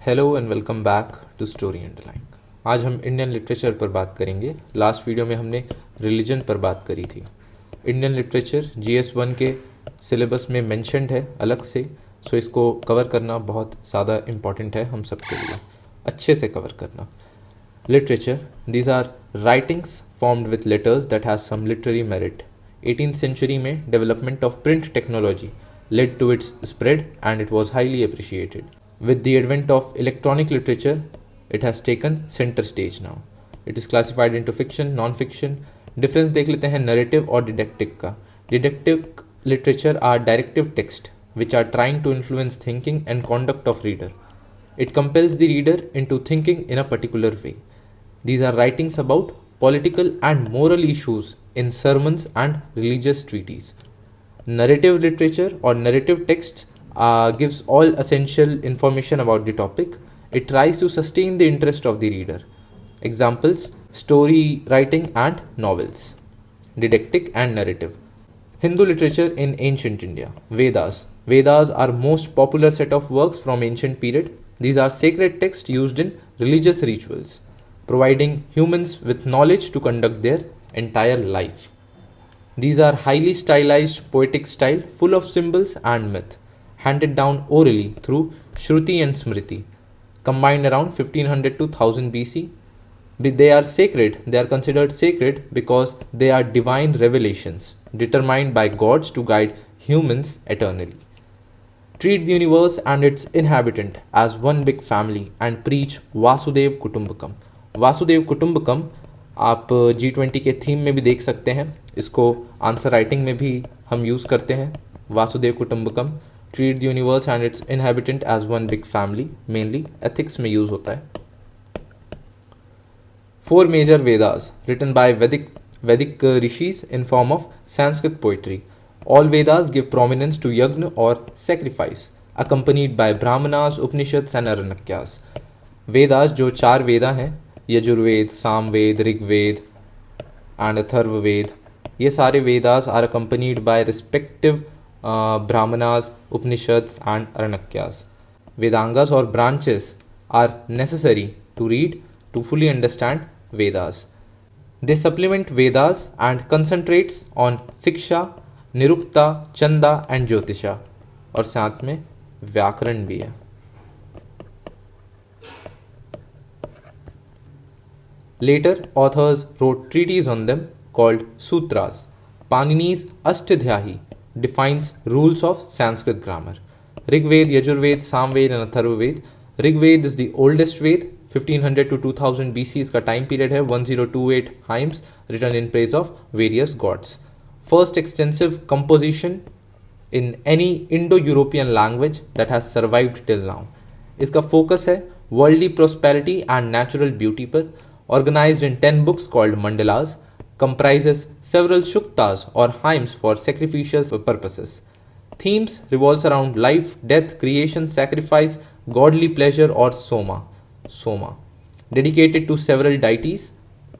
Hello and welcome back to story underline. आज हम Indian literature पर बात करेंगे। लास्ट वीडियो में हमने रिलीजन पर बात करी थी। इंडियन लिटरेचर GS1 के सिलेबस में मेंशन्ड है अलग से, सो इसको कवर करना बहुत ज़्यादा इम्पॉर्टेंट है हम सबके लिए, अच्छे से कवर करना। Literature, these are writings formed with letters that has some literary merit. 18th century में development of print technology led to its spread and it was highly appreciated. With the advent of electronic literature, it has taken center stage now. It is classified into fiction, non-fiction. Difference देख लेते हैं narrative और didactic का। Didactic literature are directive text which are trying to influence thinking and conduct of reader. It compels the reader into thinking in a particular way. These are writings about political and moral issues in sermons and religious treatises. Narrative literature or narrative text gives all essential information about the topic. It tries to sustain the interest of the reader. Examples: story writing and novels. Didactic and narrative. Hindu literature in ancient India. Vedas. Vedas are most popular set of works from ancient period. These are sacred texts used in religious rituals, providing humans with knowledge to conduct their entire life. These are highly stylized poetic style full of symbols and myth, handed down orally through Shruti and Smriti, combined around 1500 to 1000 BC. They are sacred, they are considered sacred because they are divine revelations determined by gods to guide humans eternally. Treat the universe and its inhabitant as one big family and preach Vasudev Kutumbakam. Vasudev Kutumbakam आप G20 के theme में भी देख सकते हैं, इसको answer writing में भी हम यूज़ करते हैं। Vasudev Kutumbakam, treat the universe and its inhabitant as one big family, mainly ethics में यूज़ होता है। 4 major Vedas written by Vedic rishis in form of Sanskrit poetry. All Vedas give prominence to yagna or sacrifice, accompanied by brahmanas, upanishads and aranyakas. Vedas जो 4 वेदा हैं, Yajurveda, Samaveda, Rigveda and Atharvaveda, ये सारे Vedas are accompanied by respective brahmanas, upanishads and aranyakas. Vedangas or branches are necessary to read to fully understand Vedas. They supplement Vedas and concentrates on शिक्षा, निरुक्ता, चंदा and ज्योतिषा, और साथ में व्याकरण भी है। Later, authors wrote treatises on them called sutras. Panini's Ashtadhyayi defines rules of Sanskrit grammar. Rigved, Yajurved, Samved and Atharvaved. Rigved is the oldest Ved. 1500 to 2000 BC इसका time period है. 1028 hymns written in praise of various gods. First extensive composition in any Indo-European language that has survived till now. इसका focus है worldly prosperity and natural beauty पर. Organized in 10 books called mandalas, comprises several shuktas or hymns for sacrificial purposes. Themes revolves around life, death, creation, sacrifice, godly pleasure or soma. Dedicated to several deities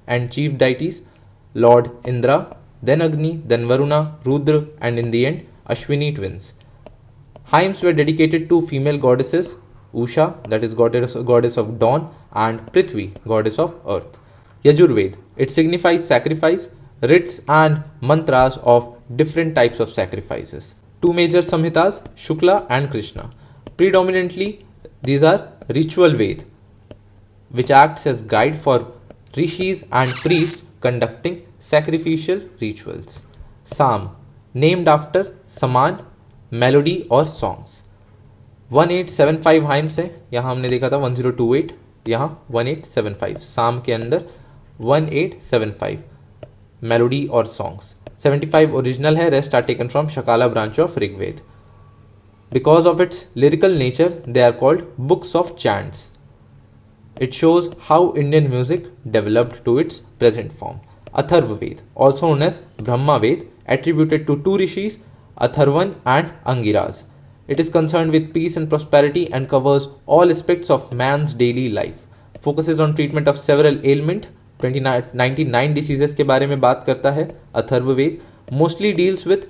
and chief deities: Lord Indra, then Agni, then Varuna, Rudra and in the end Ashwini twins. Hymns were dedicated to female goddesses: Usha, that is goddess of dawn, and Prithvi, goddess of earth. Yajurved, it signifies sacrifice, rites and mantras of different types of sacrifices. 2 major samhitas, Shukla and Krishna. Predominantly, these are ritual Ved, which acts as guide for rishis and priests conducting sacrificial rituals. Sam, named after Saman, melody or songs. 1875 hymns है, यहाँ हमने देखा था 1028, यहाँ 1875, साम के अंदर 1875 melody और सॉन्ग्स. 75 ओरिजिनल है, rest are taken from Shakala branch of Rigveda. Because of its lyrical nature they are called books of chants. It shows how Indian music developed to its present form. Atharvaveda, also known as Brahmaveda, attributed to 2 rishis, Atharvan and Angiras. It is concerned with peace and prosperity and covers all aspects of man's daily life. Focuses on treatment of several ailments. 99 diseases के बारे में बात करता है Atharvaveda. Mostly deals with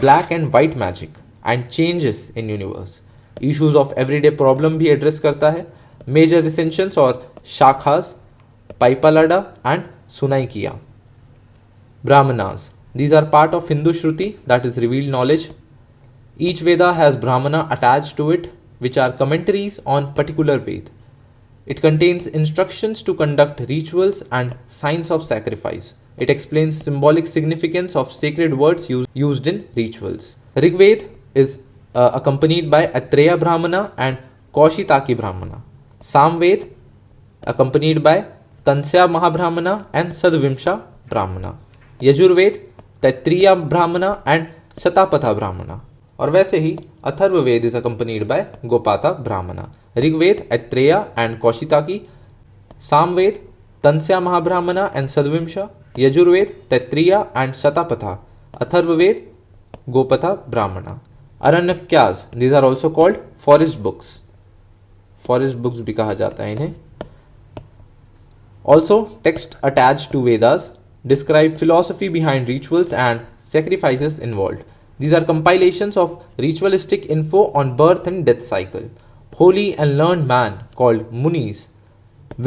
black and white magic and changes in universe. Issues of everyday problem भी address करता है. Major recensions or shakhas, Paipalada and Sunaikiya. Brahmanas. These are part of Hindu Shruti, that is revealed knowledge. Each Veda has Brahmana attached to it, which are commentaries on particular Ved. It contains instructions to conduct rituals and signs of sacrifice. It explains symbolic significance of sacred words used in rituals. Rigved is accompanied by Atreya Brahmana and Kaushitaki Brahmana. Samved accompanied by Tansya Mahabrahmana and Sadvimsha Brahmana. Yajurveda Taittiriya ब्राह्मणा and शतापथा Brahmana. और वैसे ही Atharvaveda is accompanied by Gopatha Brahmana. Rigveda Aitareya and Kaushitaki, Samaveda Tandya Mahabrahmana and Shadvimsha, Yajurveda Taittiriya and Shatapatha, Atharvaveda Gopatha Brahmana. Aranyakas, these are also called forest books. Forest books भी कहा जाता है इन्हें. Also text attached to Vedas describe philosophy behind rituals and sacrifices involved. These are compilations of ritualistic info on birth and death cycle. Holy and learned man called Munis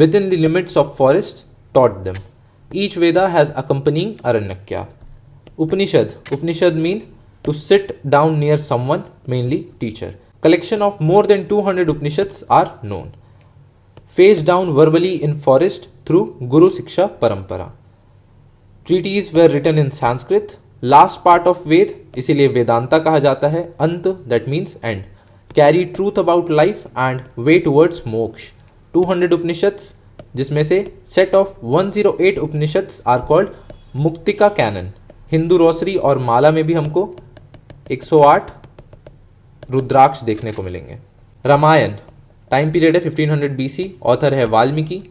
within the limits of forests taught them. Each Veda has accompanying Aranyakya. Upanishad mean to sit down near someone, mainly teacher. Collection of more than 200 Upanishads are known. Face down verbally in forest through Guru Siksha Parampara. Treaties were written in Sanskrit. Last part of Ved, इसीलिए वेदांता कहा जाता है. अंत, that means end. Carry truth about life and way towards moksha. 200 Upanishads, जिसमें से set of 108 Upanishads are called Muktika canon. Hindu rosary और माला में भी हमको 108 रुद्राक्ष देखने को मिलेंगे. रामायण, टाइम पीरियड है 1500 BC. ऑथर है वाल्मीकि.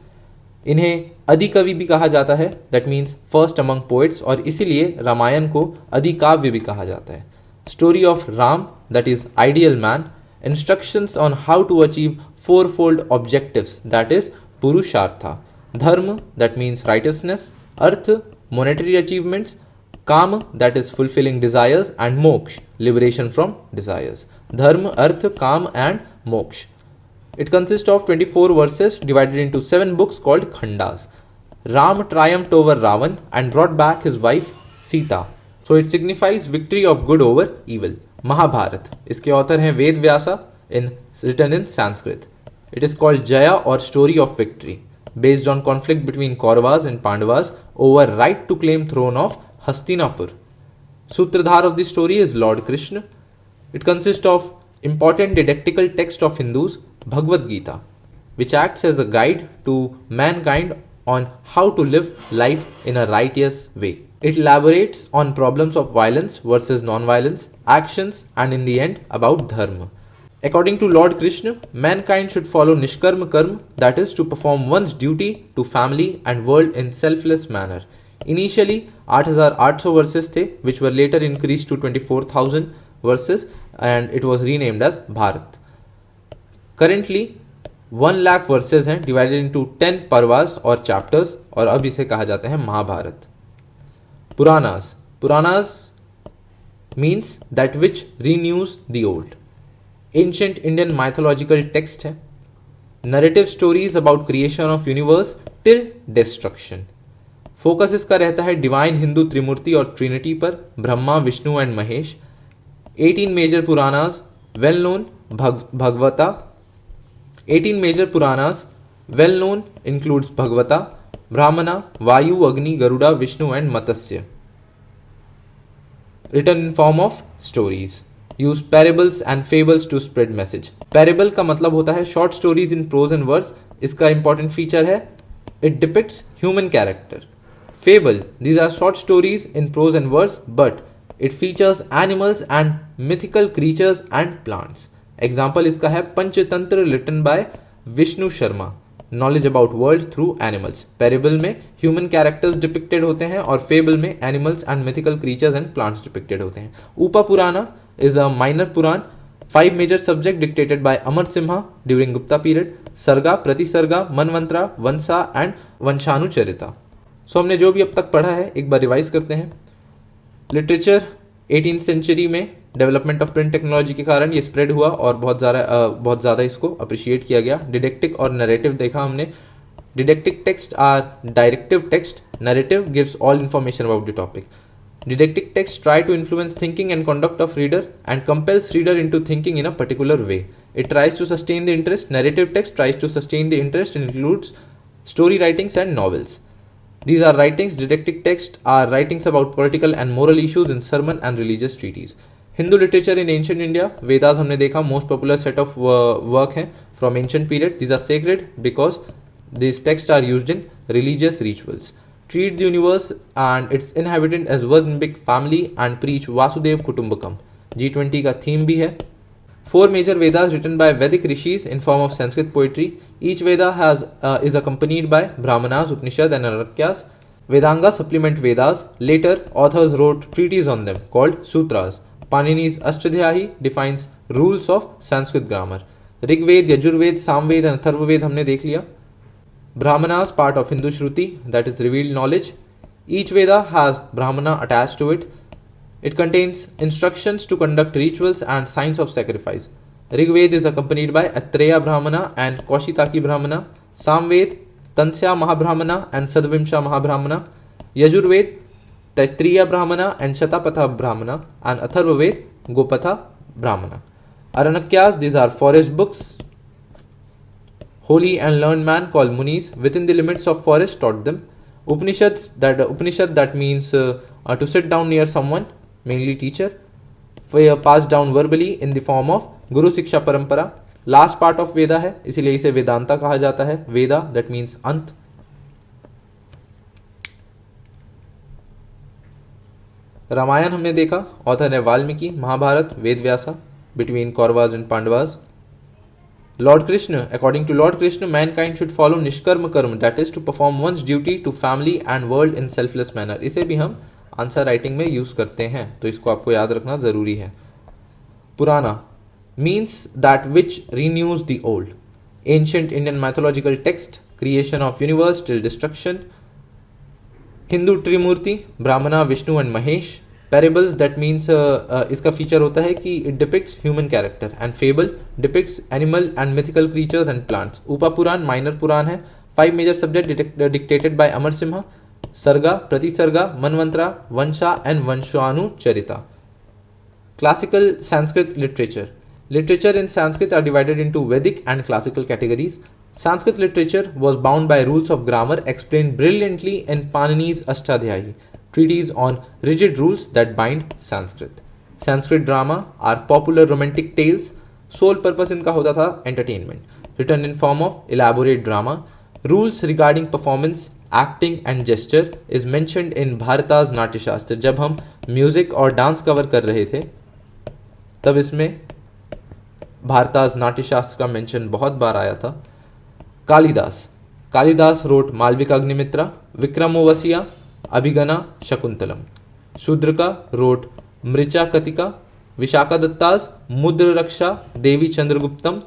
इन्हें अधिकवि भी कहा जाता है, that means first among poets, और इसीलिए रामायण को अधिकाव्य भी कहा जाता है. Story of Ram, that is ideal man. Instructions on how to achieve four fold objectives, that is purushartha. Dharma, that means righteousness. Artha, monetary achievements. Kama, that is fulfilling desires. And moksha, liberation from desires. Dharma, artha, काम and मोक्ष. It consists of 24 verses divided into 7 books called Khandas. Ram triumphed over Ravan and brought back his wife Sita. So it signifies victory of good over evil. Mahabharat. इसके author हैं वेद Vyasa, written in Sanskrit. It is called Jaya or story of victory, based on conflict between Kauravas and Pandavas over right to claim throne of Hastinapur. Sutradhar of the story is Lord Krishna. It consists of important didactical text of Hindus, Bhagavad Gita, which acts as a guide to mankind on how to live life in a righteous way. It elaborates on problems of violence versus non-violence, actions, and in the end about dharma. According to Lord Krishna, mankind should follow Nishkarma Karma, that is to perform one's duty to family and world in selfless manner. Initially 8,800 verses थे, which were later increased to 24,000 verses, and it was renamed as Bharat. Currently 1 lakh verses हैं divided into 10 parvas और chapters, और अब इसे कहा जाता है Mahabharata. Puranas. Puranas means that which renews the old. Ancient Indian mythological text है. Narrative stories about creation of universe till destruction. Focus इसका रहता है डिवाइन हिंदू त्रिमूर्ति और ट्रिनिटी पर, Brahma, Vishnu and Mahesh. 18 major Puranas well known. Bhagavata. 18 major Puranas well known includes Bhagavata, Brahmana, Vayu, Agni, Garuda, Vishnu and Matsya. Written in form of stories. Use parables and fables to spread message. Parable का मतलब होता है short stories in prose and verse. इसका important feature है it depicts human character. Fable, these are short stories in prose and verse, but it features animals and mythical creatures and plants. Example इसका है Panchatantra written by Vishnu Sharma, knowledge about world through animals. Parable में human characters depicted होते हैं और fable में animals and mythical creatures and plants depicted होते हैं. Upa Purana is a minor Purana. 5 major subject dictated by Amar Simha during Gupta period. Sarga, pratisarga, manvantara, vamsha and वंशानुचरिता. सो हमने जो भी अब तक पढ़ा है एक बार रिवाइज करते हैं. लिटरेचर 18th सेंचुरी में डेवलपमेंट ऑफ प्रिंट टेक्नोलॉजी के कारण ये स्प्रेड हुआ और बहुत ज़्यादा इसको अप्रिशिएट किया गया। डिडेक्टिक और नरेटिव देखा हमने। Didactic text or directive text, narrative gives all information about the topic. Didactic texts try to influence thinking and conduct of reader and compels reader into thinking in a particular way. It tries to sustain the interest. Narrative text tries to sustain the interest and includes story writings and novels. These are writings. Didactic texts are writings about political and moral issues in sermon and religious treaties. Hindu literature in ancient India. Vedas हमने देखा most popular set of work हैं from ancient period. These are sacred because these texts are used in religious rituals. Treat the universe and its inhabitant as one big family and preach Vasudev Kutumbakam. G20 का theme भी है. 4 major Vedas written by Vedic rishis in form of Sanskrit poetry. Each Veda is accompanied by Brahmanas, Upanishads and Arakyas. Vedanga supplement Vedas. Later, authors wrote treatises on them called Sutras. Panini's Ashtadhyayi defines rules of Sanskrit grammar. Rigved, Yajurved, Samved and Atharvaved हमने देख लिया. Brahmanas, part of Hindu Shruti, that is revealed knowledge. Each Veda has Brahmana attached to it. It contains instructions to conduct rituals and signs of sacrifice. Rigved is accompanied by Atreya Brahmana and Kaushitaki Brahmana. Samved, Tansya Mahabrahmana and Sadvimsha Mahabrahmana. Yajurved, Taitriya Brahmana and Shatapatha Brahmana. And Atharvaved, Gopatha Brahmana. Aranakyas, these are forest books. Holy and learned man called Munis within the limits of forest taught them. Upanishad that means to sit down near someone, mainly teacher, passed down verbally in the form of Guru Siksha Parampara. Last part of Veda है, इसीलिए इसे वेदांता कहा जाता है. Veda that means अंत. रामायण हमने देखा, author है वाल्मीकि. महाभारत वेद Vyasa, between Kauravas and Pandavas. Lord Krishna, according to Lord Krishna, mankind should follow Nishkarma Karma, that is to perform one's duty to family and world in selfless manner. इसे भी हम answer writing में use करते हैं, तो इसको आपको याद रखना जरूरी है. पुराना means that which renews the old. Ancient Indian mythological text, creation of universe till destruction. Hindu Trimurti, Brahmana, Vishnu and Mahesh. Parables that means इसका फीचर होता है कि it depicts human character and fable depicts animal and mythical creatures and plants. Upa Puran minor पुराण है. 5 major subjects dictated by Amar Simha. Sarga, Pratisarga, Manvantara, Vansha and Vanshanu Charita. Classical Sanskrit literature. Literature in Sanskrit are divided into Vedic and classical categories. Sanskrit literature was bound by rules of grammar explained brilliantly in Panini's Ashtadhyayi, treatise on rigid rules that bind Sanskrit. Sanskrit drama are popular romantic tales. Sole purpose इनका होता था entertainment. Written in form of elaborate drama. Rules regarding performance, acting and gesture is mentioned in Bharata's नाट्य शास्त्र. जब हम music और dance cover कर रहे थे तब इसमें भारताज नाट्य शास्त्र का मेंशन बहुत बार आया था. कालिदास wrote मालविका अग्निमित्रा, विक्रमोर्वशिया, अभिगना, शकुंतलम. शूद्रका wrote मृचा कतिका, विशाखा दत्ताज मुद्र रक्षा, देवी चंद्रगुप्तम,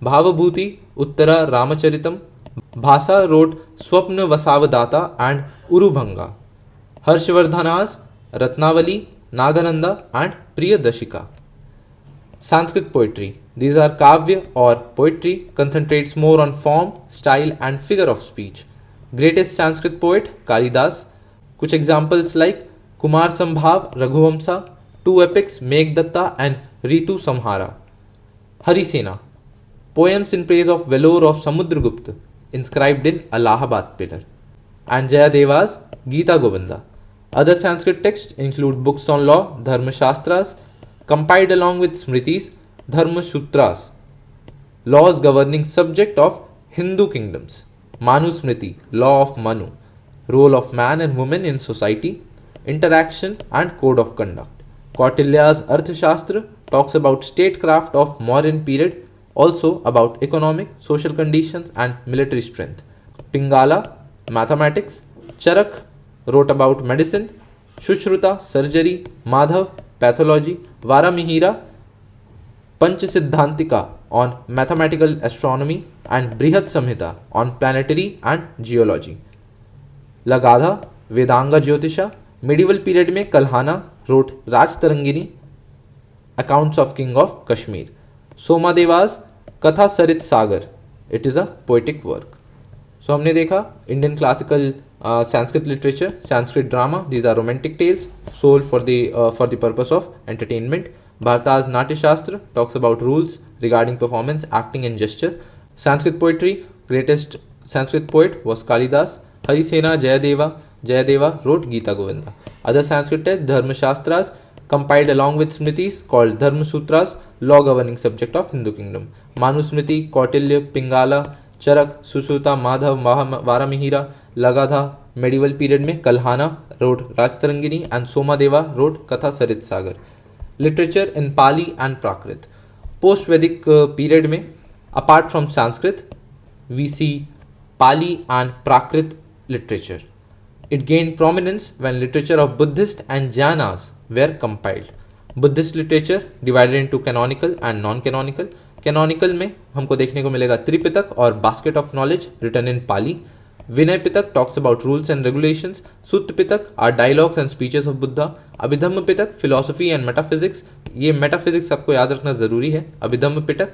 भावभूति, उत्तरा रामचरितम. भाषा wrote स्वप्न वसावदाता and उरुभंगा. हर्षवर्धनाज Ratnavali, नागानंदा and Priyadarshika. Sanskrit poetry. These are kavya or poetry, concentrates more on form, style and figure of speech. Greatest Sanskrit poet Kalidas. कुछ examples like Kumar Sambhav, Raghuvamsa, 2 epics Meghdatta and Ritu Samhara. Harisena. Poems in praise of Vellore of Samudragupta, inscribed in Allahabad pillar. And Jayadeva's Gita Govinda. Other Sanskrit texts include books on law, Dharma Shastras, compiled along with Smritis, Dharma Sutras, laws governing subject of Hindu kingdoms. Manu Smriti, law of Manu, role of man and woman in society, interaction and code of conduct. Kautilya's Arthashastra talks about statecraft of modern period, also about economic, social conditions and military strength. Pingala, mathematics. Charak wrote about medicine. Shushruta, surgery. Madhav, pathology. Varamihira, Panchasiddhantika on mathematical astronomy and Brihat Samhita on planetary and geology. Lagadha, Vedanga Jyotisha. Medieval period में Kalhana wrote Raj Tarangini. Accounts of King of Kashmir. Somadeva's Katha Sarit Sagar. It is a poetic work. So हमने देखा Indian classical Sanskrit literature, Sanskrit drama, these are romantic tales sold for the purpose of entertainment. Bharata's Natyashastra talks about rules regarding performance, acting and gesture. Sanskrit poetry, greatest Sanskrit poet was Kalidas. Harisena Jayadeva wrote Gita Govinda. Other Sanskrit texts, Dharmashastras, compiled along with Smritis, called Dharma Sutras, law governing subject of Hindu kingdom. Manusmriti, Kautilya, Pingala, Charak, Susuta, Madhav, Varamihira, Lagadha. Medieval period में Kalhana wrote Rajtarangini and Somadeva wrote Katha Sarit Sagar. Literature in Pali and Prakrit. Post-Vedic period में apart from Sanskrit, we see Pali and Prakrit literature. It gained prominence when literature of Buddhist and Jainas were compiled. Buddhist literature divided into canonical and non-canonical. Canonical में हमको देखने को मिलेगा त्रिपिटक और basket of knowledge written in Pali. Vinaya Pitaka talks about rules and regulations. Sutta Pitaka are dialogues and speeches of Buddha. Abhidhamma Pitaka philosophy and metaphysics. ये metaphysics आपको याद रखना जरूरी है. अभिधम्म पिटक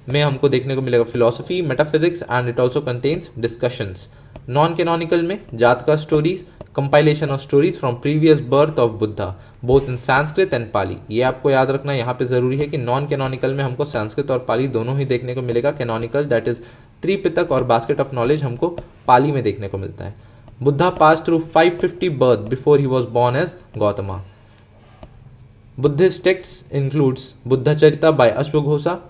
में हमको देखने को मिलेगा philosophy, metaphysics and it also contains discussions. Non canonical में Jataka stories, compilation of stories from previous birth of Buddha, both in Sanskrit and Pali. ये आपको याद रखना यहाँ पे जरूरी है कि नॉन कैनोनिकल में हमको संस्कृत और पाली दोनों ही देखने को मिलेगा. कैनोनिकल दैट इज त्रिपिटक और बास्केट ऑफ नॉलेज हमको पाली में देखने को मिलता है. Buddha pass through 550 birth before he was born as Gautama. Buddhist text includes Buddhacharita by अश्वघोषा.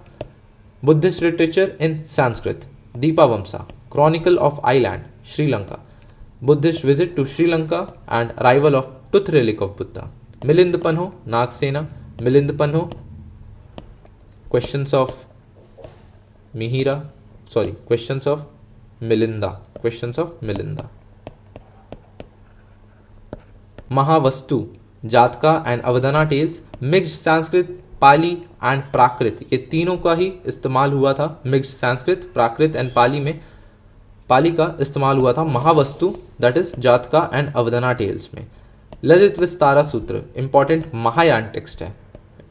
Buddhist literature in Sanskrit, Deepavamsa, Chronicle of Island, Sri Lanka. Buddhist visit to Sri Lanka and arrival of tooth relic of Buddha. Milind Panho, Nagsena, Milind Panho, questions of Milinda. Mahavastu, Jatka and Avadana tales, mixed Sanskrit, Pali and Prakrit, ये तीनों का ही इस्तेमाल हुआ था. Mixed Sanskrit, Prakrit and Pali में पाली का इस्तेमाल हुआ था. Mahavastu that is Jataka and Avadana tales में. ललित विस्तारा सूत्र इंपॉर्टेंट महायान टेक्स्ट है.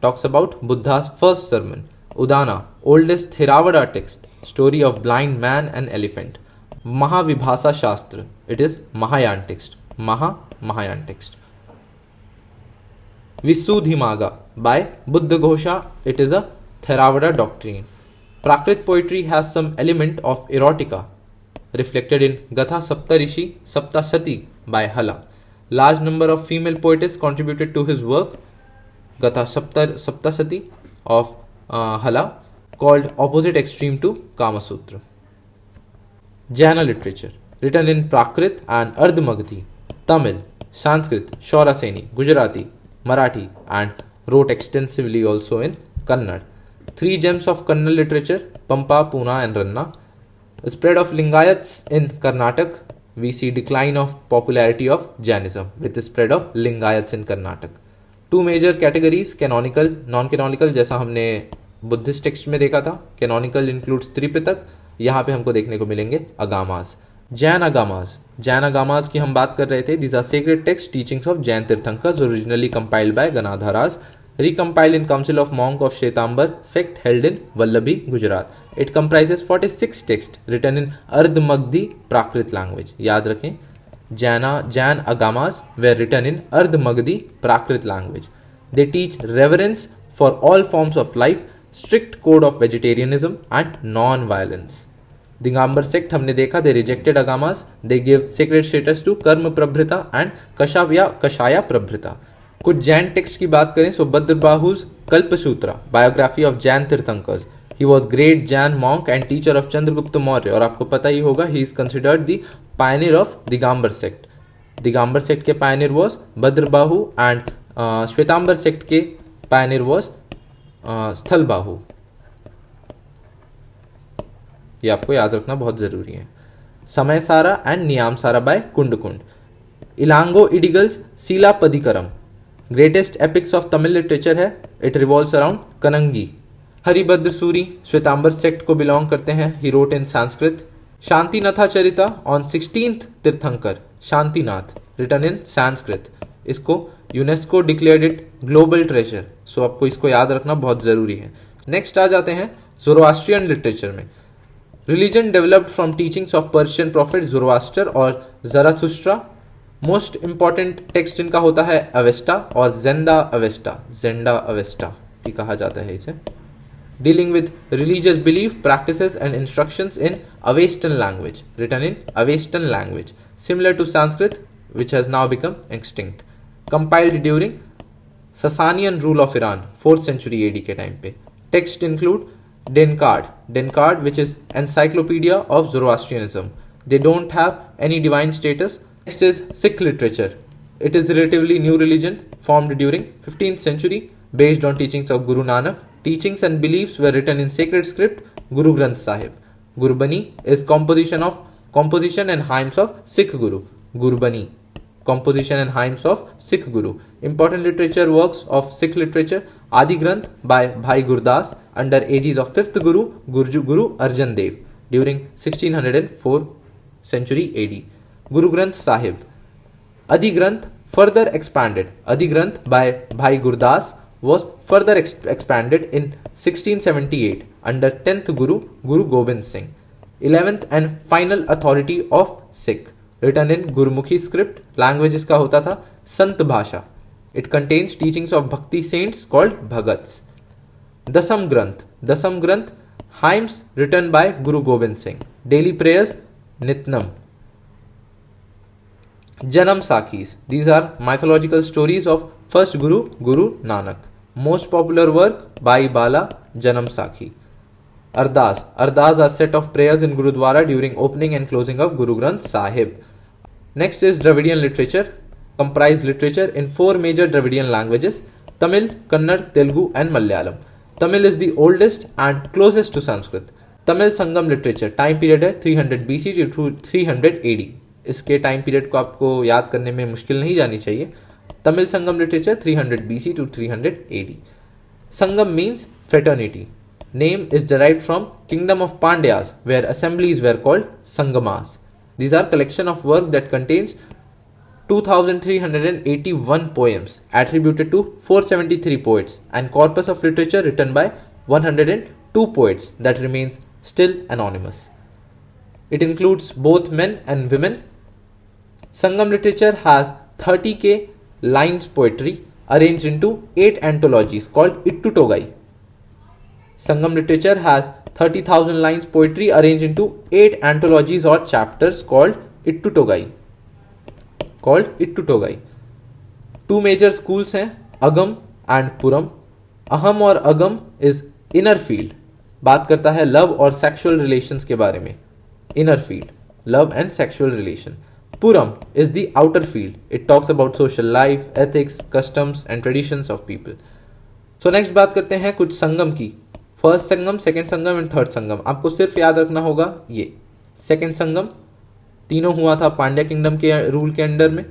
Talks about Buddha's first sermon. Udana oldest Theravada text, story of blind man and elephant. Mahavibhasha Shastra, it is Mahayana text. Mahayana text. Visuddhimagga by Buddha Ghosha, it is a Theravada doctrine. Prakrit poetry has some element of erotica reflected in Gatha Saptarishi Saptasati by Hala. Large number of female poetess contributed to his work. Gatha Saptasati of Hala, called opposite extreme to Kama Sutra. Jaina literature written in Prakrit and Ardh-Magadhi, Tamil, Sanskrit, Shauraseni, Gujarati, Marathi and wrote extensively also in Kannada. Three gems of Kannada literature, Pampa, Puna and Ranna. The spread of Lingayats in Karnataka, we see decline of popularity of Jainism with the spread of Lingayats in Karnataka. Two major categories, canonical, non-canonical, जैसा हमने Buddhist text में देखा था. Canonical includes Tripitaka, यहाँ पे हमको देखने को मिलेंगे अगामास. जैन अगामास की हम बात कर रहे थे. These are sacred text teachings of Jain Tirthankaras originally compiled by Ganadharas, recompiled in Council of Monk of Shwetambar sect held in Vallabhi, Gujarat. It comprises 46 texts written in Ardh-Magadhi Prakrit language. याद रखें, Jain Agamas were written in Ardh-Magadhi Prakrit language. They teach reverence for all forms of life, strict code of vegetarianism and non-violence. Digambar sect हमने देखा, they rejected Agamas. They give sacred status to कर्म प्रभृता and कषाया प्रभृता. कुछ Jain text की बात करें so Bhadrabahu's Kalpasutra, biography of Jain Tirthankaras. He was great Jain monk and teacher of Chandragupta Maurya, और आपको पता ही होगा he is considered the pioneer of Digambar sect. Digambar sect के pioneer was Bhadrabahu and Shvetambar sect के पायनियर वॉज स्थलबाहु. ये आपको याद रखना बहुत जरूरी है. समय सारा and Niyama Sara by Kundakunda. Ilango Adigal's Silappadikaram, greatest epics of Tamil literature है. It revolves around Kannagi. Haribhadra Suri Shvetambar sect को बिलोंग करते हैं. He wrote in Sanskrit. Shantinatha Charita on 16th Tirthankar Shantinath, written in Sanskrit. इसको UNESCO declared it global treasure. So आपको इसको याद रखना बहुत जरूरी है। नेक्स्ट आ जाते हैं ज़ोरोआस्ट्रियन लिटरेचर में। Religion developed from teachings of Persian prophet Zoroaster और ज़राथुस्ट्रा। मोस्ट इंपॉर्टेंट टेक्स्ट इनका होता है अवेस्टा और जेंडा अवेस्टा भी कहा जाता है इसे। Dealing with religious belief practices and instructions in Avestan language, written in Avestan language similar to Sanskrit which has now become extinct, compiled during Sasanian rule of Iran 4th century AD के time पे। Text include Denkard which is encyclopedia of Zoroastrianism. They don't have any divine status. Next is Sikh literature. It is relatively new religion formed during 15th century based on teachings of Guru Nanak. Teachings and beliefs were written in sacred script Guru Granth Sahib. Gurbani is composition and hymns of Sikh Guru. Gurbani, composition and hymns of Sikh Guru. Important literature works of Sikh literature: Adi Granth by Bhai Gurdas under aegis of 5th Guru Arjan Dev during 1604 century AD. Guru Granth Sahib. Adi Granth further expanded. Adi Granth by Bhai Gurdas was further expanded in 1678 under 10th Guru Gobind Singh. 11th and final authority of Sikh. Written in Gurmukhi script, language इसका होता था संत भाषा. It contains teachings of Bhakti saints called Bhagats. Dasam Granth, hymns written by Guru Gobind Singh. Daily prayers, Nitnam. Janam Sakhis, these are mythological stories of first Guru Nanak. Most popular work, Bhai Bala, Janam Sakhi. Ardas are set of prayers in Gurudwara during opening and closing of Guru Granth Sahib. Next is Dravidian literature, comprised literature in 4 major Dravidian languages: Tamil, Kannada, Telugu and Malayalam. Tamil is the oldest and closest to Sanskrit. Tamil Sangam literature time period है 300 BC to 300 AD. इसके time period को आपको याद करने में मुश्किल नहीं जानी चाहिए। Tamil Sangam literature 300 BC to 300 AD. Sangam means fraternity. Name is derived from kingdom of Pandyas where assemblies were called Sangamas. These are collection of work that contains 2381 poems attributed to 473 poets and corpus of literature written by 102 poets that remains still anonymous. It includes both men and women. Sangam literature has 30k lines poetry arranged into 8 anthologies called Ittutogai. Sangam literature has 30,000 lines poetry arranged into 8 anthologies or chapters called Ittutogai. 2 major schools हैं, Agam and Puram. Aham और Agam is inner field. बात करता है love और sexual relations के बारे में. Inner field, love and sexual relation. Puram is the outer field. It talks about social life, ethics, customs and traditions of people. So next बात करते हैं कुछ संगम की. First Sangam, second Sangam and third Sangam. आपको सिर्फ याद रखना होगा ये सेकेंड संगम तीनों हुआ था पांड्या किंगडम के रूल के अंडर में.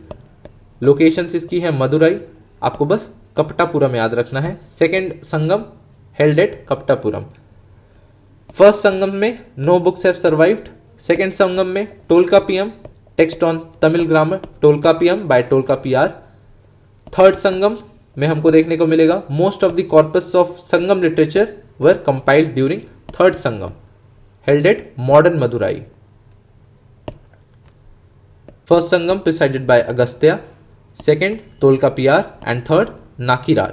लोकेशन इसकी है मदुराई. आपको बस कपटापुरम याद रखना है. Second Sangam held at Kapatapuram. First Sangam में नो books have survived. Second Sangam में Tolkappiyam text on Tamil grammar, Tolkappiyam by Tolkappiyar. Third Sangam में हमको देखने को मिलेगा most of the corpus of Sangam literature were compiled during third Sangam held at modern Madurai. First Sangam presided by Agastya, second Tolkapiyar and third Nakirar.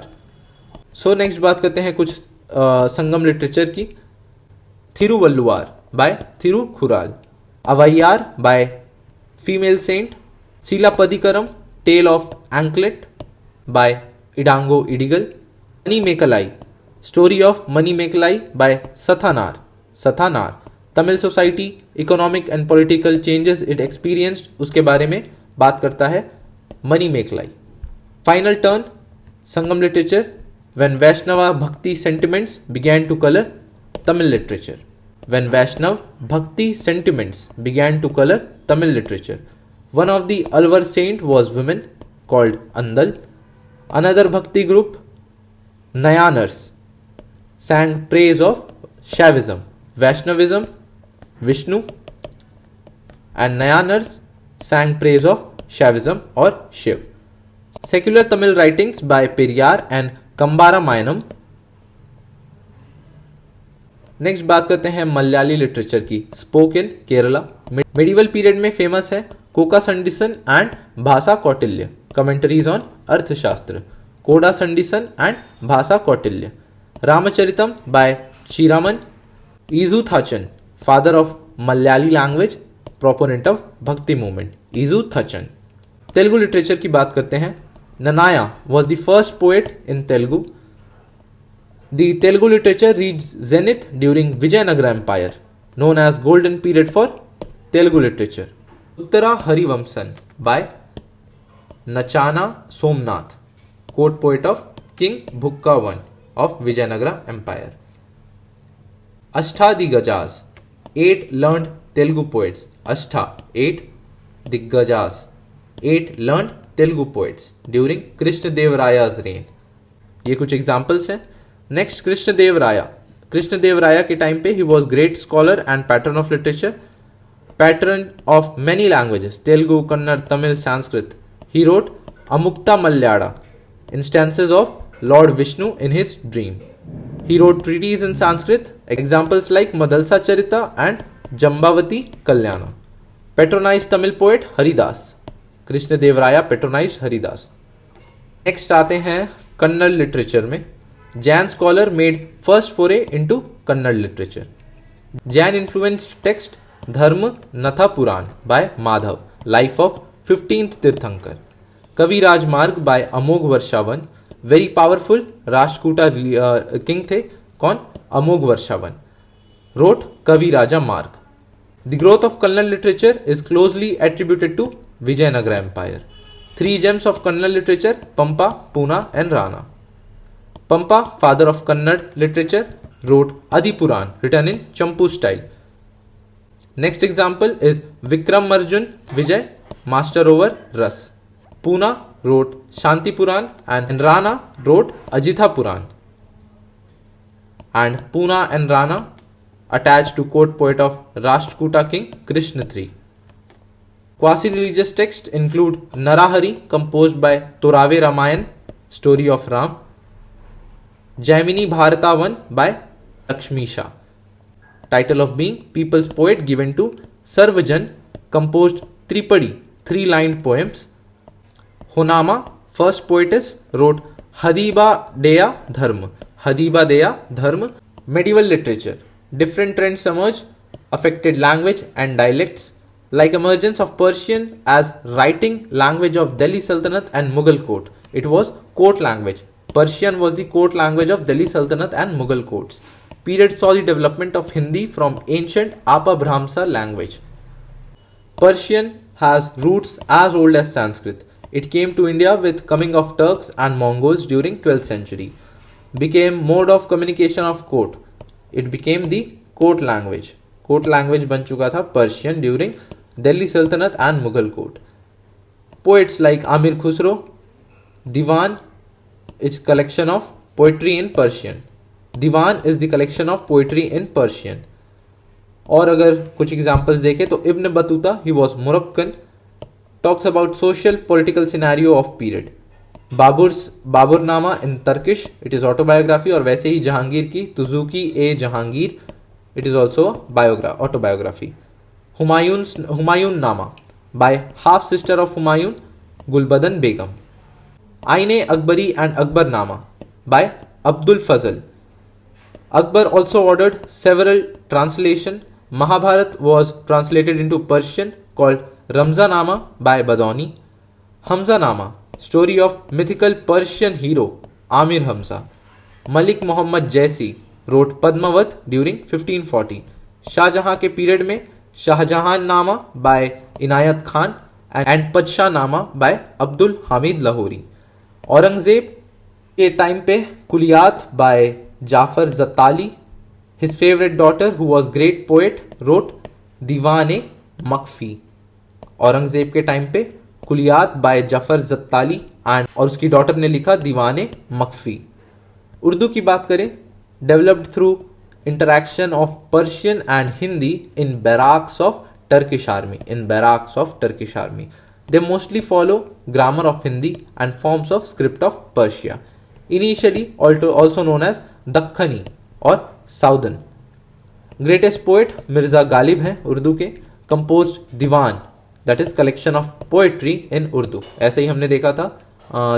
So next बात करते हैं कुछ संगम literature की. थिरुवल्लुवार by थिरुखुराल. अवैयार by female saint. Silappadikaram Tale of Anklet by Idango Idigal. Manimekalai Story of Manimekalai by Sathanar. Tamil society, economic and political changes it experienced, उसके बारे में बात करता है Manimekalai. Final turn, Sangam literature, when Vaishnava Bhakti sentiments began to color Tamil literature. One of the Alvar saint was women called Andal. Another Bhakti group, Nayanars, sang praise of Shaivism, Vaishnavism, Vishnu, and Nayanars sang praise of Shaivism or Shiv. Secular Tamil writings by Periyar and Kambara Mayanam. Next बात करते हैं Malayali literature की. Spoken Kerala. Medieval period में famous है Koka Sandesan and Bhasha Kautilya. Commentaries on Arthashastra. Koda Sandesan and Bhasha Kautilya. Ramacharitam by Sriraman. Ezhuthachan, father of Malayali language, proponent of bhakti movement. Ezhuthachan. Telugu literature की बात करते हैं. Nannaya was the first poet in Telugu. The Telugu literature reached zenith during Vijayanagara Empire, known as golden period for Telugu literature. Uttara Harivamsan by Nachana Somnath, court poet of King Bhukka I of Vijayanagara Empire. Ashtadigajas, 8 learned Telugu poets. Ashtha, 8. Diggajas, 8 learned Telugu poets during Krishnadevaraya's reign. ये कुछ examples हैं. Next Krishnadeva राया. कृष्णदेव राया के time पे he was great scholar and patron of literature, patron of many languages, Telugu, Kannada, Tamil, Sanskrit. He wrote Amukta Malyada, instances of lord Vishnu in his dream. He wrote treatise in Sanskrit, examples like Madalasa Charita and Jambavati Kalyana. Patronize Tamil poet Haridas. Krishnadeva Raya patronize Haridas. Next आते हैं Kannada literature में. Jain scholar made first foray into Kannada literature. Jain influenced text Dharma Natha Puran by Madhav, life of 15th Tirthankar. Kavi Rajmarg by Amogh Varshavan, very powerful Rashtrakuta king थे. कौन? Amogh Varshavan. Wrote Kavi Raja Marg. The growth of Kannada literature is closely attributed to Vijayanagara Empire. 3 gems of Kannada literature: Pampa, Puna and Rana. Pampa, father of Kannada literature, wrote Adipuran, written in Champu style. Next example is Vikramarjun Vijay, master over Ras. Puna wrote Shanti Puran and Rana wrote Ajitha Puran. And Puna and Rana attached to court poet of Rashtrakuta king Krishna III. Quasi-religious texts include Narahari, composed by Torave Ramayan, story of Ram. Jaimini Bharatavan by Lakshmisha, title of being people's poet given to Sarvajan, composed Tripadi, 3-lined poems. Honama, first poetess, wrote Hadiba Deya Dharma. Hadiba Deya Dharma. Medieval literature. Different trends emerged, affected language and dialects, like emergence of Persian as writing language of Delhi Sultanate and Mughal court. It was court language. Persian was the court language of Delhi Sultanate and Mughal courts. Period saw the development of Hindi from ancient Apabhramsa language. Persian has roots as old as Sanskrit. It came to India with coming of Turks and Mongols during 12th century. Became mode of communication of court. It became the court language. Court language बन चुका था Persian during Delhi Sultanate and Mughal court. Poets like Amir Khusro, Diwan is collection of poetry in Persian. Diwan is the collection of poetry in Persian. और अगर कुछ examples देखें तो Ibn Battuta, he was Moroccan, talks about social political scenario of period. बाबुरनामा in Turkish, it is autobiography. और वैसे ही जहांगीर की तुजुकी ए Jahangir, it is also autobiography. Humayun नामा by half sister of Humayun, Gulbadan Begum. Aine Akbari and Akbarnama by Abdul Fazl. Akbar also ordered several translations. Mahabharat was translated into Persian called Ramzanama by Badoni. Hamzanama, story of mythical Persian hero Amir Hamza. Malik Muhammad Jaisi wrote Padmavat during 1540. Shahjahan के period में Shahjahan Nama by Inayat Khan and Padshah Nama by Abdul Hamid Lahori. Aurangzeb के time पे Kulliyat by Jafar Zatalli. His favourite daughter who was great poet wrote Diwane Makhfi. Aurangzeb के time पे Kulliyat by Jafar Zatalli and और उसकी daughter ने लिखा दीवाने मकफी. उर्दू की बात करें, developed through interaction of Persian and Hindi in barracks of Turkish army. They mostly follow grammar of Hindi and forms of script of Persia, initially also known as Dakhani or Southern. Greatest poet Mirza Ghalib हैं उर्दू के. Composed Diwan, that is collection of poetry in Urdu. ऐसे ही हमने देखा था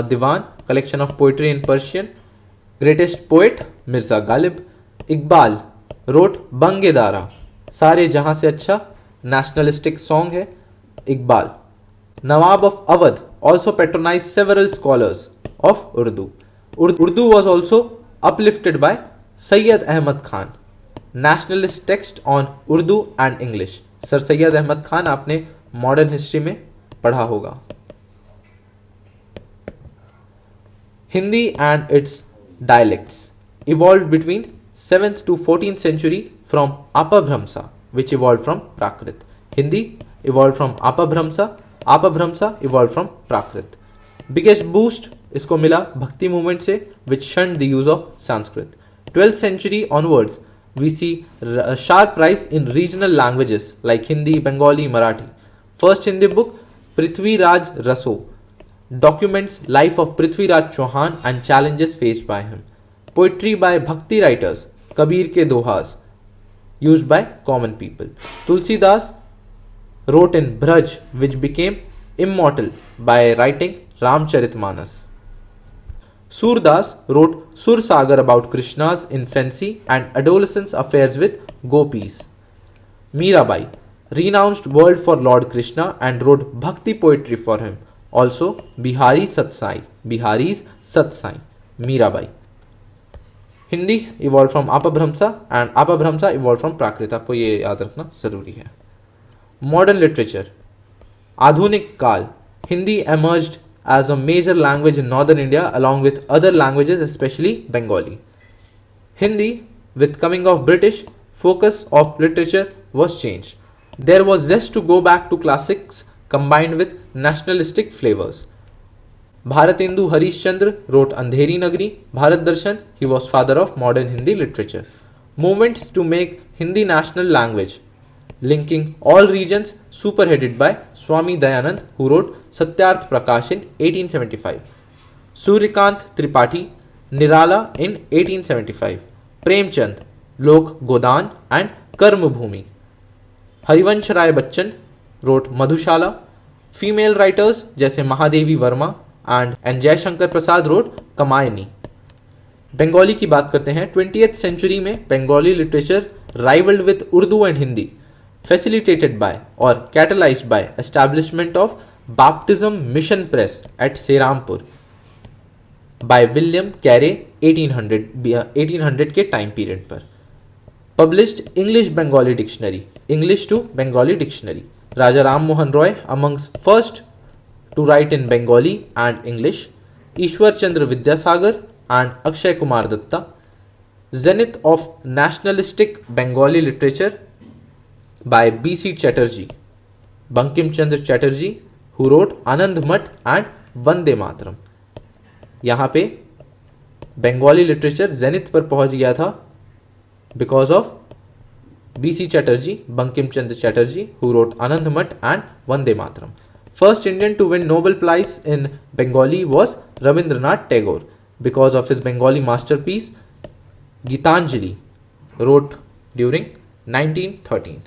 दीवान, collection of poetry in Persian. Greatest poet Mirza Ghalib. Iqbal wrote बंगेदारा, सारे जहां से अच्छा, nationalistic song है Iqbal. Nawab of Awadh also patronized several scholars of Urdu. Urdu was also uplifted by Sayyid Ahmad Khan. Nationalist text on Urdu and English. Sir Sayyid Ahmad Khan आपने modern history में पढ़ा होगा. Hindi and its dialects evolved between 7th to 14th century from Apabhramsa, which evolved from Prakrit. Hindi evolved from Apabhramsa evolved from Prakrit. Biggest boost इसको मिला भक्ति movement से, which shunned the use of Sanskrit. 12th century onwards, we see a sharp rise in regional languages like Hindi, Bengali, Marathi. First Hindi book, Prithvi Raj Raso, documents life of Prithvi Raj Chauhan and challenges faced by him. Poetry by Bhakti writers, Kabir ke dohas, used by common people. Tulsidas wrote in Braj, which became immortal by writing Ramcharitmanas. Surdas wrote Sur Sagar about Krishna's infancy and adolescence affairs with gopis. Mirabai renounced world for Lord Krishna and wrote bhakti poetry for him. Also Bihari's Satsai, Mirabai. Hindi evolved from Apabhramsa and Apabhramsa evolved from Prakrit. आपको ये याद रखना जरूरी है. Modern literature. आधुनिक काल. Hindi emerged as a major language in northern India along with other languages, especially Bengali. Hindi, with coming of British, focus of literature was changed. There was zest to go back to classics combined with nationalistic flavors. Bharatendu Harishchandra wrote Andheri Nagri, Bharat Darshan. He was father of modern Hindi literature. Movements to make Hindi national language, linking all regions, superheaded by Swami Dayanand, who wrote Satyarth Prakash in 1875. Suryakant Tripathi, Nirala in 1875. Premchand, Lok Godan and Karma Bhumi. Harivansh Rai Bachchan wrote Madhushala. Female writers जैसे Mahadevi Verma and Jaishankar Prasad wrote Kamayani. Bengali की बात करते हैं. 20th century में Bengali literature rivaled with Urdu and Hindi, facilitated by or catalyzed by establishment of Baptism Mission Press at Serampur by William Carey 1800 के time period पर. Published English Bengali Dictionary, English to Bengali Dictionary. Raja Ram Mohan Roy amongst first to write in Bengali and English. Ishwar Chandra Vidyasagar and Akshay Kumar Datta. Zenith of nationalistic Bengali literature by B.C. Chatterjee, Bankim Chandra Chatterjee, who wrote Anand Mat and Vande Mataram. यहाँ पे Bengali literature zenith पर पहुंच गया था because of B.C. Chatterjee, Bankim Chandra Chatterjee, who wrote Anand Mat and Vande Mataram. First Indian to win Nobel Prize in Bengali was Rabindranath Tagore because of his Bengali masterpiece Gitanjali, wrote during 1913.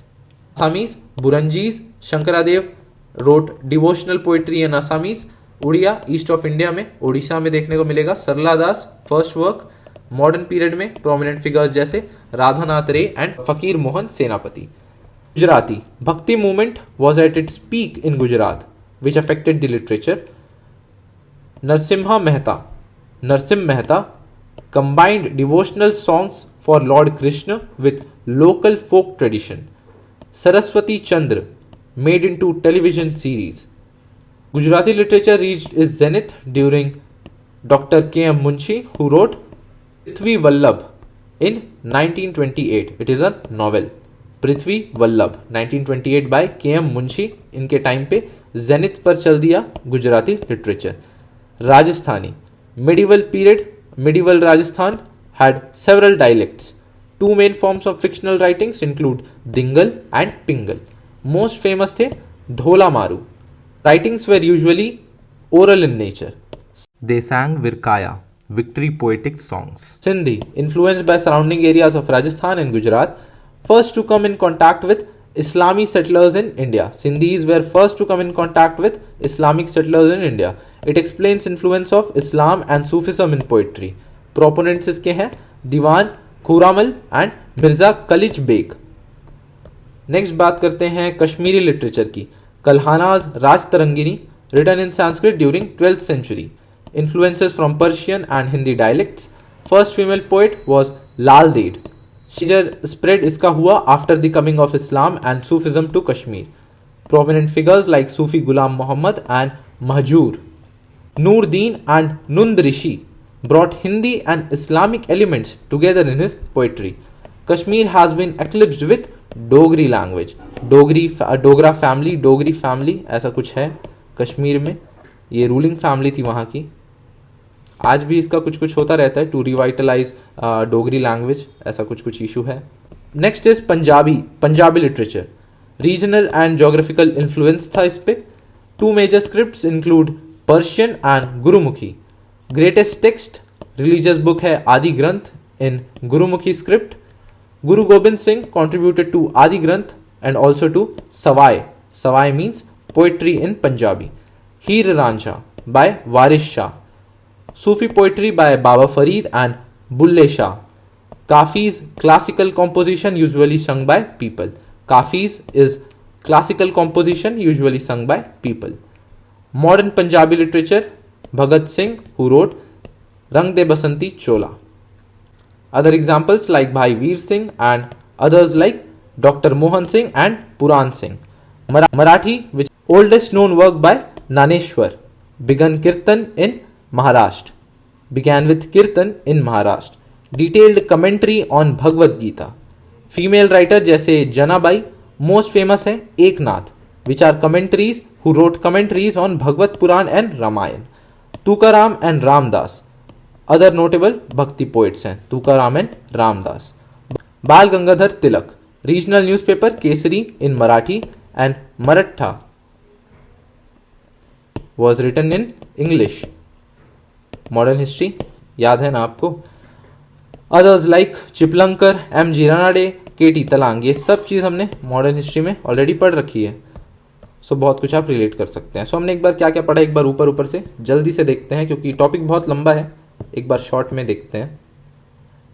Assamese, Buranjis, Shankaradev wrote devotional poetry in Assamese. Odia east of India में उड़ीसा में देखने को मिलेगा. Sarala Das first work. Modern period में prominent figures जैसे Radhanath Ray and Fakir Mohan Senapati. Gujarati bhakti movement was at its peak in Gujarat which affected the literature. Narsimha Mehta combined devotional songs for Lord Krishna with local folk tradition. Saraswati Chandra made into television series. Gujarati literature reached its zenith during Dr. K.M. Munshi, who wrote Prithvi Vallabh in 1928. It is a novel. Prithvi Vallabh 1928 by K.M. Munshi. इनके time पे zenith पर चल दिया Gujarati literature. Rajasthani medieval Rajasthan had several dialects. Two main forms of fictional writings include Dingal and Pingal. Most famous थे ढोला मारू. Writings were usually oral in nature. They sang Virkaya, victory poetic songs. Sindhi, influenced by surrounding areas of Rajasthan and Gujarat, first to come in contact with Islamic settlers in India. Sindhis were first to come in contact with Islamic settlers in India. It explains influence of Islam and Sufism in poetry. Proponents इसके हैं दीवान खुरामल and Mirza कलिच bag. Next बात करते हैं Kashmiri literature की. कल्हानाज राज Tarangini, written in Sanskrit during 12th century. Influences from Persian and Hindi dialects. First female poet was Lal Ded. Major spread इसका हुआ after the coming of Islam and Sufism to Kashmir. Prominent figures like Sufi Ghulam Muhammad and Mahjur. Noor Deen and Nund Rishi brought Hindi and Islamic elements together in his poetry. Kashmir has been eclipsed with Dogri language. Dogra family ऐसा कुछ है कश्मीर में. ये ruling family थी वहाँ की. आज भी इसका कुछ कुछ होता रहता है टू रिवाइटलाइज डोगरी लैंग्वेज, ऐसा कुछ कुछ इशू है. Next is Punjabi literature. Regional and geographical influence था इस पे. Two major scripts include Persian and Gurmukhi. Greatest text religious book है आदि ग्रंथ इन Gurmukhi script. Guru Gobind Singh contributed to Adi Granth and also to Savai. Savai means poetry in Punjabi. Heer Ranjha by Waris Shah. Sufi poetry by Baba Farid and Bulle Shah. Kafis, classical composition usually sung by people. Kafis is classical composition usually sung by people. Modern Punjabi literature, Bhagat Singh, who wrote Rang De Basanti Chola. Other examples like Bhai Veer Singh and others like Dr. Mohan Singh and Puran Singh. Marathi, which oldest known work by Naneshwar, began with Kirtan in Maharashtra. Detailed commentary on Bhagavad Gita. Female writer जैसे Janabai, most famous है Eknath, which are commentaries who wrote commentaries on Bhagavad Puran and Ramayana. Tukaram and Ramdas. Other notable bhakti poets हैं Tukaram and Ramdas. Bal Gangadhar Tilak. Regional newspaper Kesari in Marathi and Maratha was written in English. Modern history याद है ना आपको. Others like चिपलंकर, M.G. Ranade, K.T. तलांग, ये सब चीज़ हमने modern history में already पढ़ रखी है. सो बहुत कुछ आप रिलेट कर सकते हैं. सो हमने एक बार क्या क्या पढ़ा, एक बार ऊपर से जल्दी से देखते हैं क्योंकि टॉपिक बहुत लंबा है. एक बार शॉर्ट में देखते हैं.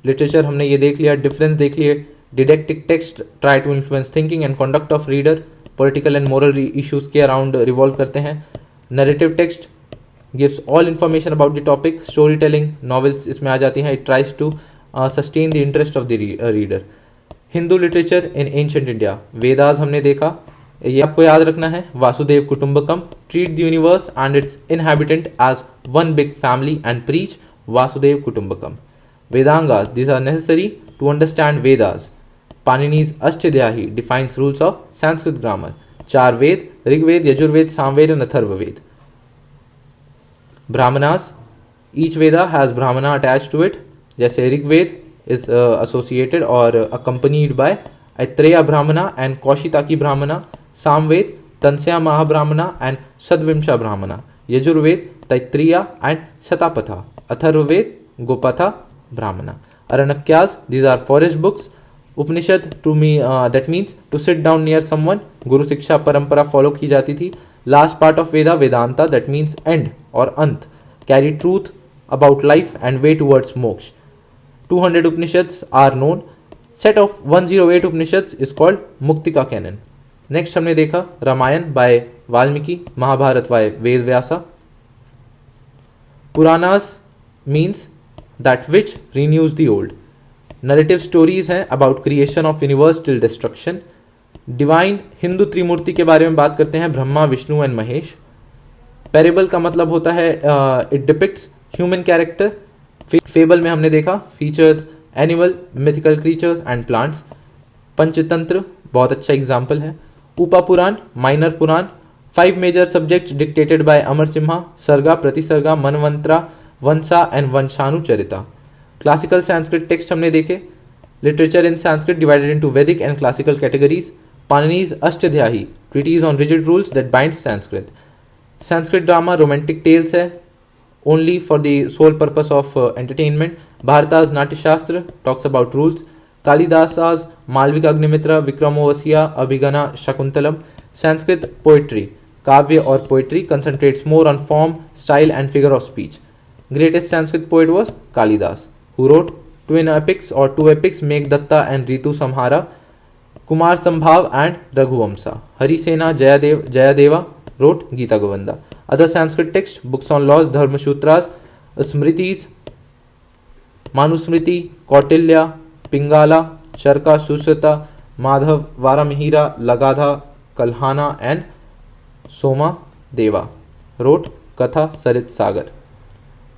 लिटरेचर हमने ये देख लिया, डिफरेंस देख लिए. Didactic text try to influence thinking and conduct of reader. Political and moral issues के अराउंड रिवॉल्व करते हैं. Narrative text gives all information about the topic. Story telling novels इसमें आ जाती हैं. It tries to sustain the interest of the reader. Hindu literature in ancient India. Vedas हमने देखा, ये आपको याद रखना है. Vasudhaiva Kutumbakam treat the universe and its inhabitant as one big family and preach Vasudev Kutumbakam. Vedangas, these are necessary to understand Vedas. Panini's Ashtadhyayi defines rules of Sanskrit grammar. Char Ved, Rigved, Yajurved, Samved and Atharvaved. Brahmanas, each Veda has Brahmana attached to it. जैसे Rigved is associated or accompanied by Aitreya Brahmana and Kaushitaki Brahmana. Samved, Tansya Mahabrahmana and Sadvimsha Brahmana. Yajurved, Taitriya and Satapatha. Atharvaved, Gopatha, Brahmana. Aranyakas, these are forest books. Upanishad, to me, that means to sit down near someone. Guru Siksha Parampara follow की जाती थी. Last part of Veda, Vedanta, that means end or ant. Carry truth about life and way towards moksha. 200 Upanishads are known. Set of 108 Upanishads is called Muktika canon. Next हमने देखा Ramayan by Valmiki, Mahabharat by Ved Vyasa. Puranas means that which renews the old. Narrative stories हैं about creation of universe till destruction. Divine Hindu त्रिमूर्ति के बारे में बात करते हैं, Brahma, Vishnu and Mahesh. Parable का मतलब होता है it depicts human character. Fable में हमने देखा features animal, mythical creatures and plants. Panchatantra बहुत अच्छा एग्जाम्पल है. उपा पुराण, minor Purana. 5 major subjects dictated by Amar Simha, Sarga, Pratisarga, Manvantara, vamsha and vamshanu charita. Classical Sanskrit text हमने देखे. Literature in Sanskrit divided into Vedic and classical categories. Panini's Ashtadhyayi treatise on rigid rules that binds Sanskrit. Sanskrit drama romantic tales है, only for the sole purpose of entertainment. Bharata's Natyashastra talks about rules. Kalidasa's Malvika Agnimitra, Vikramavasiya, Abhigana, Shakuntalam. Sanskrit poetry, Kavya or poetry, concentrates more on form, style and figure of speech. Greatest Sanskrit poet was Kalidas, who wrote twin epics or two epics, Meghdutta and Ritu Samhara, Kumar Sambhav and Raghuvamsa. Harisena Jayadeva wrote Gita Govinda. Other Sanskrit texts, books on laws, Dharma Sutras, Smritis, Manusmriti, Kautilya, Pingala, Charka, Susrita, Madhav, Varamihira, Lagadha, Kalhana and Soma Deva wrote Katha Sarit Sagar.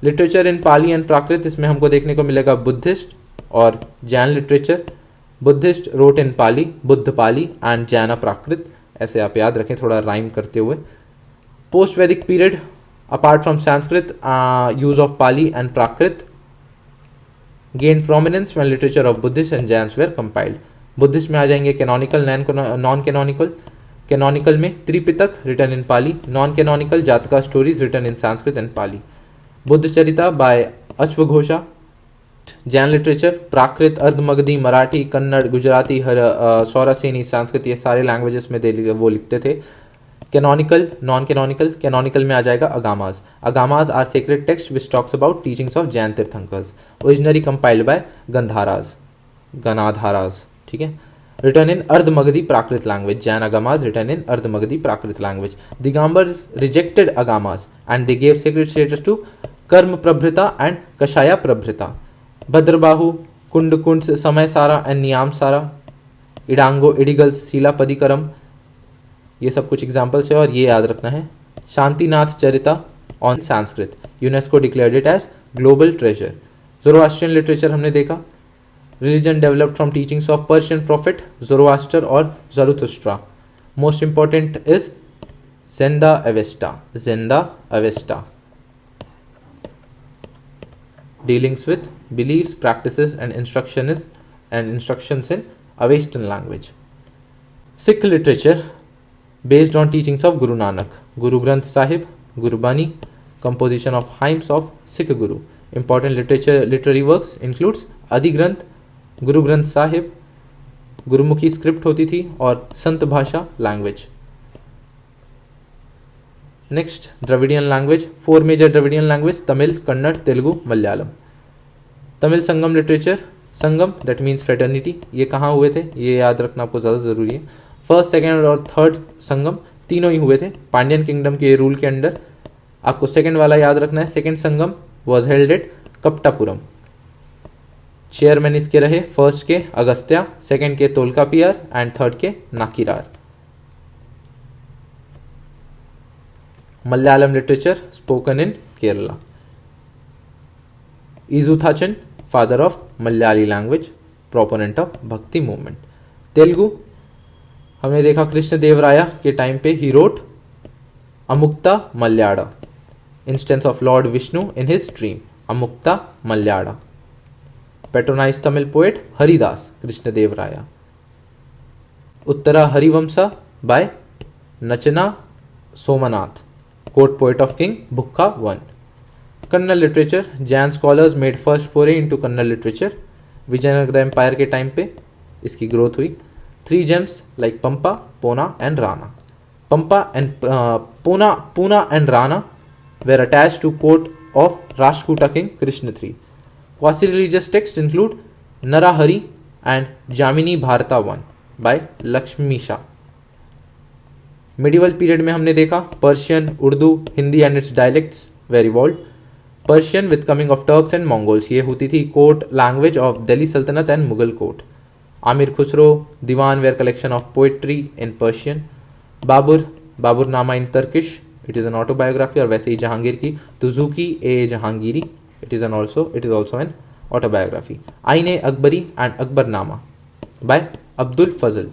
Literature in Pali and Prakrit, इसमें हमको देखने को मिलेगा Buddhist और Jain literature. Buddhist wrote in Pali, Buddh Pali and Jain Prakrit, ऐसे आप याद रखें थोड़ा राइम करते हुए. Post Vedic period, apart from Sanskrit, use of Pali and Prakrit gain prominence when literature of Buddhist and Jains were compiled. Buddhist में आ जाएंगे कैनोनिकल, नॉन कैनोनिकल. कैनोनिकल में Tripitaka written in Pali, non canonical Jataka stories written in Sanskrit and Pali. Buddha Charita by अश्वघोषा. Jain literature Prakrit, Ardhamagadhi, Marathi, Kannada, Gujarati, Sauraseni, Sanskrit, ये सारे languages में वो लिखते थे. Canonical, non canonical. कैनोनिकल में आ जाएगा Agamas. Agamas are sacred text which talks about teachings of Jain Tirthankaras, originally compiled by Ganadharas. ठीक है. written in Ardh-Magadhi Prakrit language. Jain Agamas written in Ardh-Magadhi Prakrit language. Digambars rejected Agamas and they gave sacred status to Karma Prabhrita and Kashaya Prabhrita. Bhadrabahu, Kund Samay Sara and Niyam Sara. Idango, Idigals, Sila Padikaram. ये सब कुछ examples है और ये याद रखना है. Shantinath Charita on Sanskrit, UNESCO declared it as global treasure. Zoroastrian literature हमने देखा. Religion developed from teachings of Persian prophet Zoroaster or Zarathustra. Most important is Zenda Avesta. Dealings with beliefs, practices and instructions in Avestan language. Sikh literature based on teachings of Guru Nanak. Guru Granth Sahib, Gurbani, composition of hymns of Sikh Guru. Important literary works includes Adi Granth, Guru Granth Sahib, Gurmukhi script होती थी और Sant Bhasha language. Next Dravidian language. 4 major Dravidian language Tamil, Kannada, Telugu, Malayalam. Tamil Sangam literature. Sangam that means fraternity. ये कहाँ हुए थे ये याद रखना आपको ज़्यादा ज़रूरी है. फर्स्ट, सेकेंड और थर्ड संगम तीनों ही हुए थे पांड्यन किंगडम के रूल के अंडर. आपको सेकेंड वाला याद रखना है. Second Sangam was held at Kapatapuram. Chairman इसके रहे फर्स्ट के अगस्त्या, सेकंड के तोलकापियर एंड थर्ड के Nakkirar. Malayalam literature spoken in Kerala. Ezhuthachan father of Malayali language, proponent of bhakti movement. Telugu हमने देखा कृष्ण देवराया के टाइम पे he wrote Amukta Malyada, instance of lord Vishnu in his dream. Amukta Malyada. Patronized Tamil poet Haridas Krishnadevaya. Uttara Harivamsa by Nachana Somanath, court poet of King Bhukka I. Kannada literature. Jain scholars made first foray into Kannada literature. Vijayanagara empire के time पे इसकी growth हुई. 3 gems like Pampa, Pona and Rana. Puna and Rana were attached to court of Rashtrakuta king Krishna III. Quasi-religious texts include Narahari and Jamini Bharata I by Lakshmi Shah. Medieval period में हमने देखा Persian, Urdu, Hindi and its dialects were evolved. Persian with coming of Turks and Mongols, ये होती थी court language of Delhi Sultanate and Mughal court. Amir Khusro, Diwan were collection of poetry in Persian. Babur Nama in Turkish, it is an autobiography और वैसे ही जहांगीर की तुजुकी ए Jahangiri, it is also an autobiography. Aine Akbari and Akbarnama by Abdul Fazl.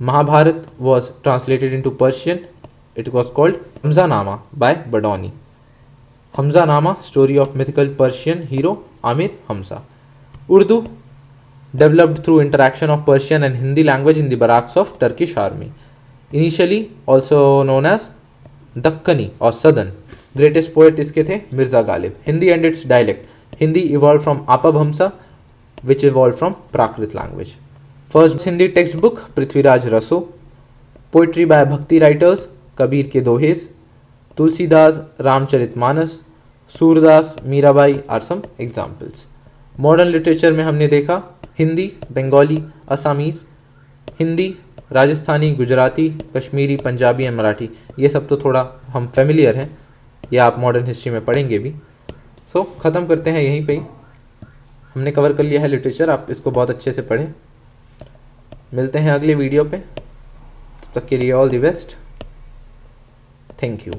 Mahabharat was translated into Persian. It was called Hamzanama by Badoni. Hamzanama, story of mythical Persian hero Amir Hamza. Urdu developed through interaction of Persian and Hindi language in the barracks of Turkish army. Initially also known as Deccani और सदन। Greatest poet इसके थे Mirza Ghalib. Hindi and its dialect, Hindi evolve from Apabhramsha which evolve from Prakrit language. First Hindi text book Prithviraj Raso. Poetry by bhakti writers, Kabir के दोहेज, Tulsidas Ramcharitmanas, Surdas Mirabai are some examples. Modern literature में हमने देखा Hindi, Bengali, Assamese, Hindi, Rajasthani, Gujarati, Kashmiri, Punjabi and Marathi. ये सब तो थोड़ा हम फेमिलियर हैं, या आप मॉडर्न हिस्ट्री में पढ़ेंगे भी। सो ख़त्म करते हैं यहीं पे ही। हमने कवर कर लिया है लिटरेचर, आप इसको बहुत अच्छे से पढ़ें। मिलते हैं अगले वीडियो पे, तब तक के लिए all the best. Thank you.